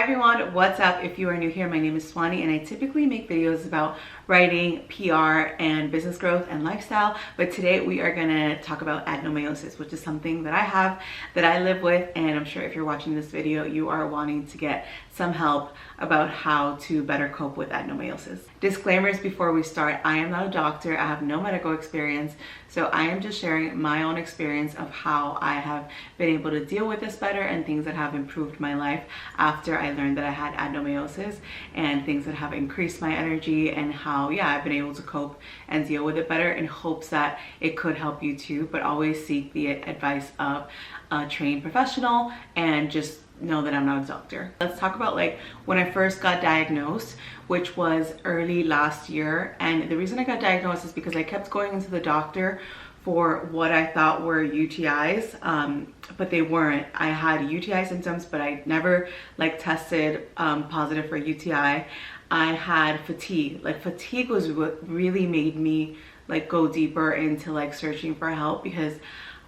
everyone, what's up? If you are new here, my name is Swani and I typically make videos about writing, PR, and business growth and lifestyle. But today we are gonna talk about adenomyosis, which is something that I have, that I live with, and I'm sure if you're watching this video, you are wanting to get some help about how to better cope with adenomyosis. Disclaimers before we start: I am not a doctor, I have no medical experience, so I am just sharing my own experience of how I have been able to deal with this better and things that have improved my life after I learned that I had adenomyosis, and things that have increased my energy, and how, yeah, I've been able to cope and deal with it better, in hopes that it could help you too. But always seek the advice of a trained professional, and just know that I'm not a doctor. Let's talk about like when I first got diagnosed, which was early last year. And the reason I got diagnosed is because I kept going into the doctor for what I thought were UTIs, but they weren't. I had UTI symptoms, but I never like tested positive for UTI. I had fatigue. Like fatigue was what really made me like go deeper into like searching for help, because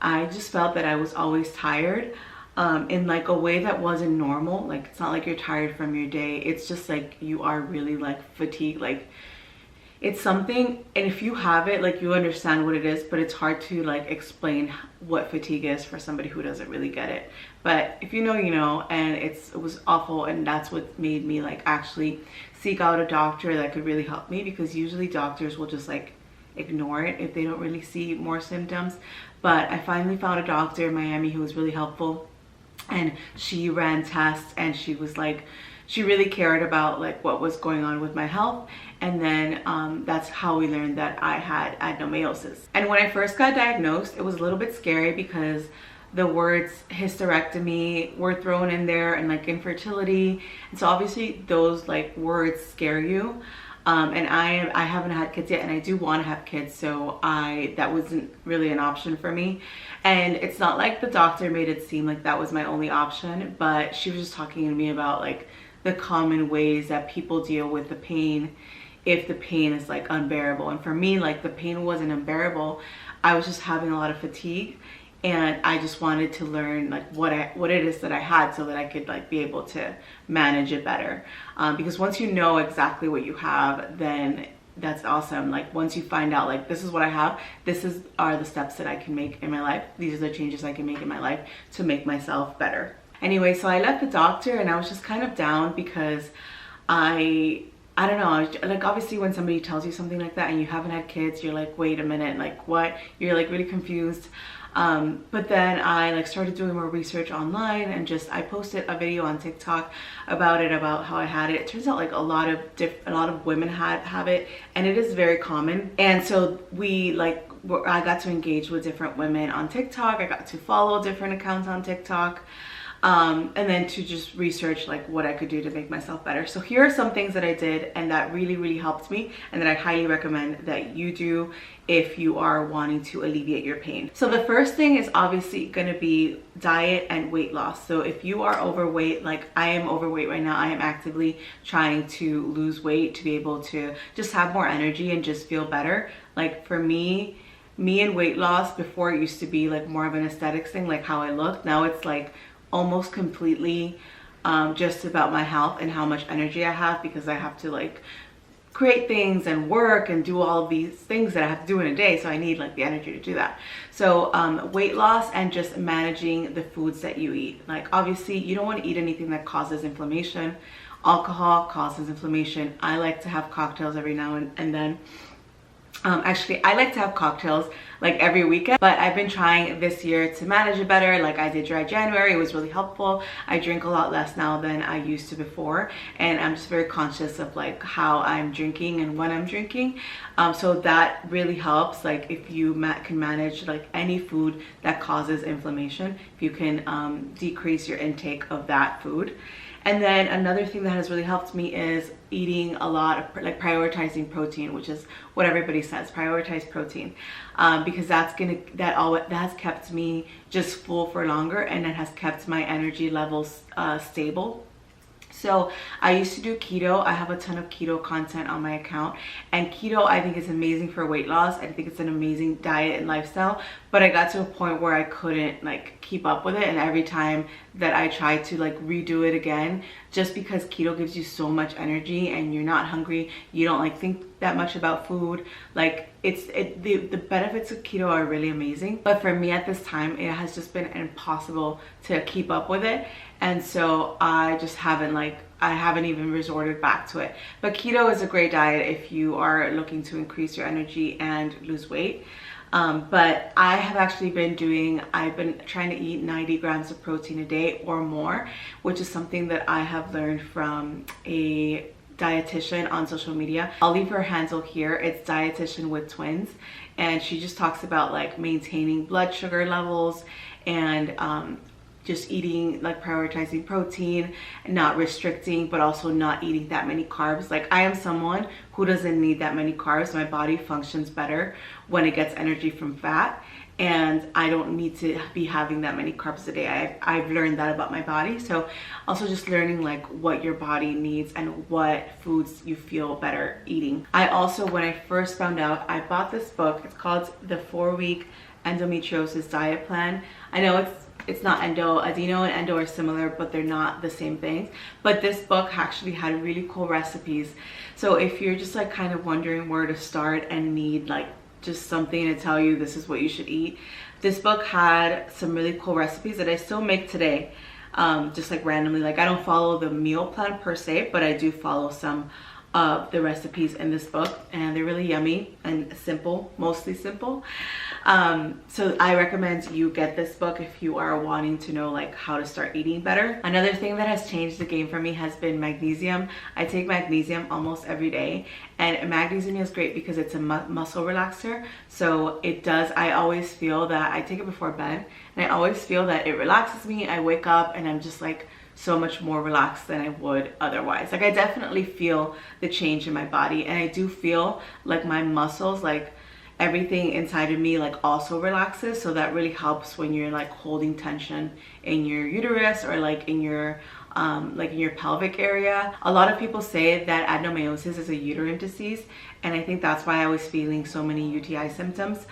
I just felt that I was always tired. In like a way that wasn't normal. Like, it's not like you're tired from your day, it's just like you are really like fatigued. Like, it's something, and if you have it, like, you understand what it is, but it's hard to like explain what fatigue is for somebody who doesn't really get it. But if you know, you know. And it was awful, and that's what made me like actually seek out a doctor that could really help me, because usually doctors will just like ignore it if they don't really see more symptoms. But I finally found a doctor in Miami who was really helpful, and she ran tests, and she was like, she really cared about like what was going on with my health. And then that's how we learned that I had adenomyosis. And when I first got diagnosed, it was a little bit scary, because the words hysterectomy were thrown in there, and like infertility, and so obviously those like words scare you. And I haven't had kids yet, and I do want to have kids, so that wasn't really an option for me. And it's not like the doctor made it seem like that was my only option, but she was just talking to me about like the common ways that people deal with the pain if the pain is like unbearable. And for me, like, the pain wasn't unbearable. I was just having a lot of fatigue, and I just wanted to learn like what it is that I had, so that I could like be able to manage it better. Because once you know exactly what you have, then that's awesome. Like, once you find out like, this is what I have, are the steps that I can make in my life, these are the changes I can make in my life to make myself better. Anyway, so I left the doctor, and I was just kind of down, because I don't know, like, obviously when somebody tells you something like that and you haven't had kids, you're like, wait a minute, like, what? You're like really confused. But then I like started doing more research online, and just I posted a video on TikTok about it, about how I had it. It turns out like a lot of women have it, and it is very common. And so I got to engage with different women on TikTok. I got to follow different accounts on TikTok. And then to just research like what I could do to make myself better. So here are some things that I did, and that really helped me, and that I highly recommend that you do if you are wanting to alleviate your pain. So the first thing is obviously going to be diet and weight loss. So if you are overweight, like I am overweight right now, I am actively trying to lose weight to be able to just have more energy and just feel better. Like, for me and weight loss, before it used to be like more of an aesthetics thing, like how I look. Now it's like almost completely just about my health and how much energy I have, because I have to like create things and work and do all of these things that I have to do in a day, so I need like the energy to do that. So weight loss, and just managing the foods that you eat. Like, obviously you don't want to eat anything that causes inflammation. Alcohol causes inflammation. I like to have cocktails every now and then. Actually, I like to have cocktails like every weekend, but I've been trying this year to manage it better. Like, I did dry January, it was really helpful. I drink a lot less now than I used to before, and I'm just very conscious of like how I'm drinking and when I'm drinking. So that really helps. Like, if you can manage like any food that causes inflammation, if you can decrease your intake of that food. And then another thing that has really helped me is eating a lot of like prioritizing protein, which is what everybody says, prioritize protein, because that has kept me just full for longer, and it has kept my energy levels stable. So I used to do keto. I have a ton of keto content on my account, and keto I think is amazing for weight loss. I think it's an amazing diet and lifestyle, but I got to a point where I couldn't like keep up with it, and every time that I try to like redo it again, just because keto gives you so much energy and you're not hungry, you don't like think that much about food. Like the benefits of keto are really amazing, but for me at this time it has just been impossible to keep up with it, and so I just haven't I haven't even resorted back to it. But keto is a great diet if you are looking to increase your energy and lose weight. But I have actually I've been trying to eat 90 grams of protein a day or more, which is something that I have learned from a dietitian on social media. I'll leave her handle here. It's Dietitian with Twins, and she just talks about like maintaining blood sugar levels and just eating, like prioritizing protein, not restricting, but also not eating that many carbs. Like I am someone who doesn't need that many carbs. My body functions better when it gets energy from fat, and I don't need to be having that many carbs a day. I've learned that about my body. So also just learning like what your body needs and what foods you feel better eating. I also, when I first found out, I bought this book. It's called The 4-Week Endometriosis Diet Plan. I know it's not adeno and endo are similar, but they're not the same things. But this book actually had really cool recipes. So if you're just like kind of wondering where to start and need like just something to tell you this is what you should eat, this book had some really cool recipes that I still make today, just like randomly. Like I don't follow the meal plan per se, but I do follow some of the recipes in this book, and they're really yummy and simple, mostly simple. So I recommend you get this book if you are wanting to know like how to start eating better. Another thing that has changed the game for me has been magnesium. I take magnesium almost every day, and magnesium is great because it's a muscle relaxer. So I always feel that I take it before bed, and I always feel that it relaxes me. I wake up and I'm just like so much more relaxed than I would otherwise. Like I definitely feel the change in my body, and I do feel like my muscles, like everything inside of me like also relaxes. So that really helps when you're like holding tension in your uterus or like in your pelvic area. A lot of people say that adenomyosis is a uterine disease, and I think that's why I was feeling so many UTI symptoms,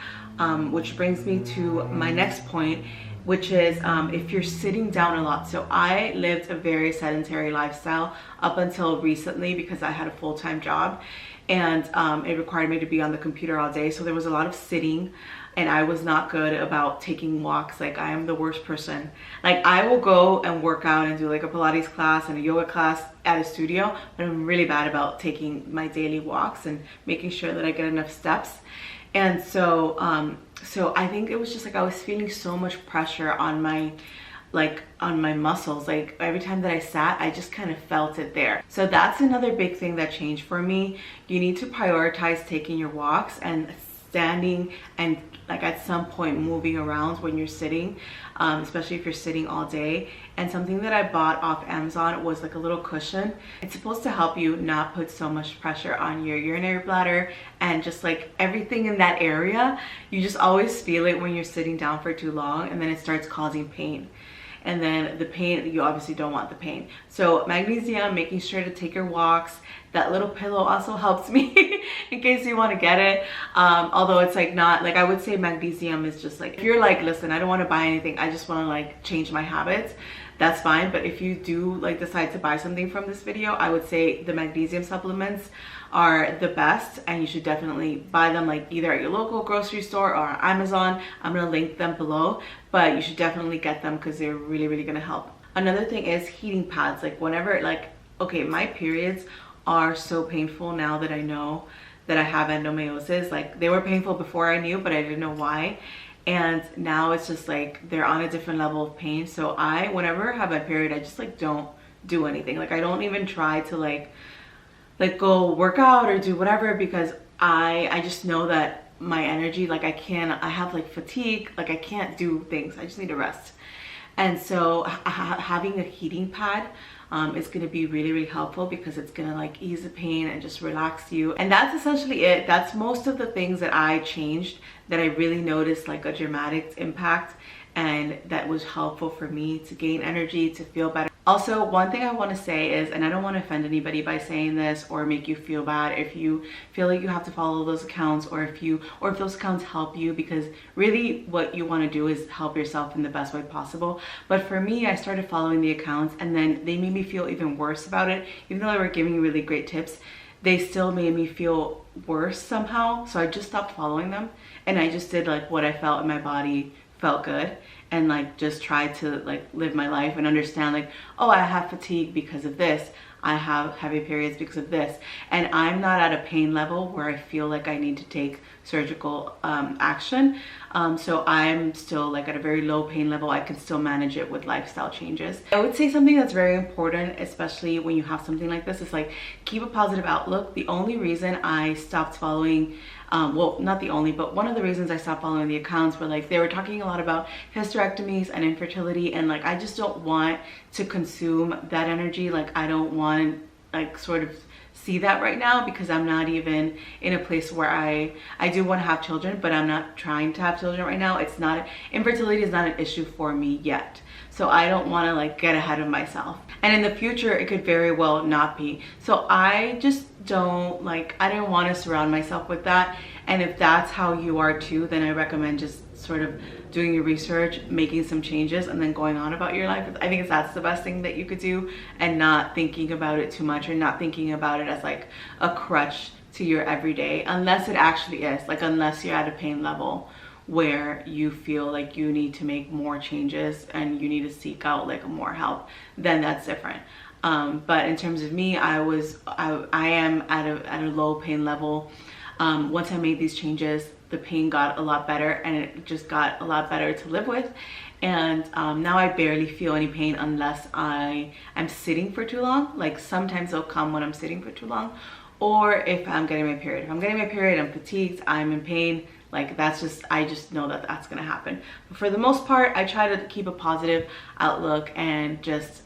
which brings me to my next point, which is if you're sitting down a lot. So I lived a very sedentary lifestyle up until recently because I had a full-time job, and it required me to be on the computer all day. So there was a lot of sitting, and I was not good about taking walks. Like I am the worst person. Like I will go and work out and do like a Pilates class and a yoga class at a studio, but I'm really bad about taking my daily walks and making sure that I get enough steps. And so I think it was just like I was feeling so much pressure on my muscles. Like every time that I sat, I just kind of felt it there. So that's another big thing that changed for me. You need to prioritize taking your walks and standing, and like at some point moving around when you're sitting, especially if you're sitting all day. And something that I bought off Amazon was like a little cushion. It's supposed to help you not put so much pressure on your urinary bladder and just like everything in that area. You just always feel it when you're sitting down for too long, and then it starts causing pain. And then the pain, you obviously don't want the pain. So magnesium, making sure to take your walks. That little pillow also helps me in case you want to get it. Although it's like not, like I would say magnesium is just like, if you're like, listen, I don't want to buy anything, I just want to like change my habits, that's fine. But if you do like decide to buy something from this video, I would say the magnesium supplements are the best, and you should definitely buy them like either at your local grocery store or on Amazon. I'm gonna link them below, but you should definitely get them because they're really, really gonna help. Another thing is heating pads. Like whenever, like, okay, my periods are so painful now that I know that I have endometriosis. Like they were painful before I knew, but I didn't know why. And now it's just like they're on a different level of pain. So whenever I have my period, I just like don't do anything. Like I don't even try to like go work out or do whatever, because I just know that my energy, like I have like fatigue, like I can't do things. I just need to rest. And so having a heating pad is going to be really, really helpful, because it's going to like ease the pain and just relax you. And that's essentially it. That's most of the things that I changed, that I really noticed like a dramatic impact, and that was helpful for me to gain energy, to feel better. Also, one thing I want to say is, and I don't want to offend anybody by saying this or make you feel bad if you feel like you have to follow those accounts, or if those accounts help you, because really what you want to do is help yourself in the best way possible. But for me, I started following the accounts and then they made me feel even worse about it. Even though they were giving me really great tips, they still made me feel worse somehow. So I just stopped following them and I just did like what I felt in my body felt good, and like just try to like live my life and understand like, oh, I have fatigue because of this, I have heavy periods because of this, and I'm not at a pain level where I feel like I need to take surgical action. So I'm still like at a very low pain level. I can still manage it with lifestyle changes. I would say something that's very important, especially when you have something like this, is like keep a positive outlook. The only reason I stopped following well, not the only, but one of the reasons I stopped following the accounts were like they were talking a lot about hysterectomies and infertility, and like I just don't want to consume that energy. Like I don't want like sort of see that right now, because I'm not even in a place where I do want to have children, but I'm not trying to have children right now. It's not, infertility is not an issue for me yet. So I don't want to like get ahead of myself. And in the future, it could very well not be. So I just don't like, I didn't want to surround myself with that. And if that's how you are too, then I recommend just sort of doing your research, making some changes, and then going on about your life. I think that's the best thing that you could do, and not thinking about it too much, or not thinking about it as like a crutch to your everyday, unless it actually is, like unless you're at a pain level where you feel like you need to make more changes and you need to seek out like more help, then that's different. But in terms of me, I am at a low pain level. Once I made these changes, the pain got a lot better, and it just got a lot better to live with. And now I barely feel any pain unless I am sitting for too long. Like sometimes they'll come when I'm sitting for too long, or if I'm getting my period. If I'm getting my period, I'm fatigued, I'm in pain, like that's just, I just know that that's gonna happen. But for the most part, I try to keep a positive outlook and just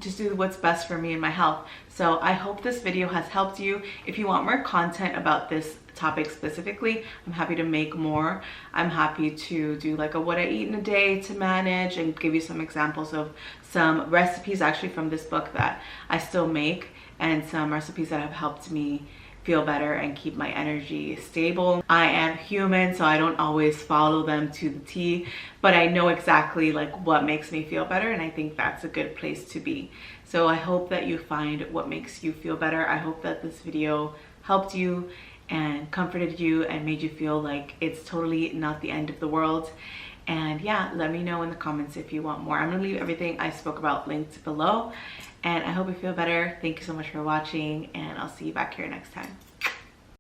do what's best for me and my health. So I hope this video has helped you. If you want more content about this topic specifically, I'm happy to make more. I'm happy to do like a what I eat in a day to manage, and give you some examples of some recipes actually from this book that I still make, and some recipes that have helped me feel better and keep my energy stable. I am human, so I don't always follow them to the T, but I know exactly like what makes me feel better, and I think that's a good place to be. So I hope that you find what makes you feel better. I hope that this video helped you and comforted you and made you feel like it's totally not the end of the world. And yeah, let me know in the comments if you want more. I'm gonna leave everything I spoke about linked below, and I hope you feel better. Thank you so much for watching, and I'll see you back here next time.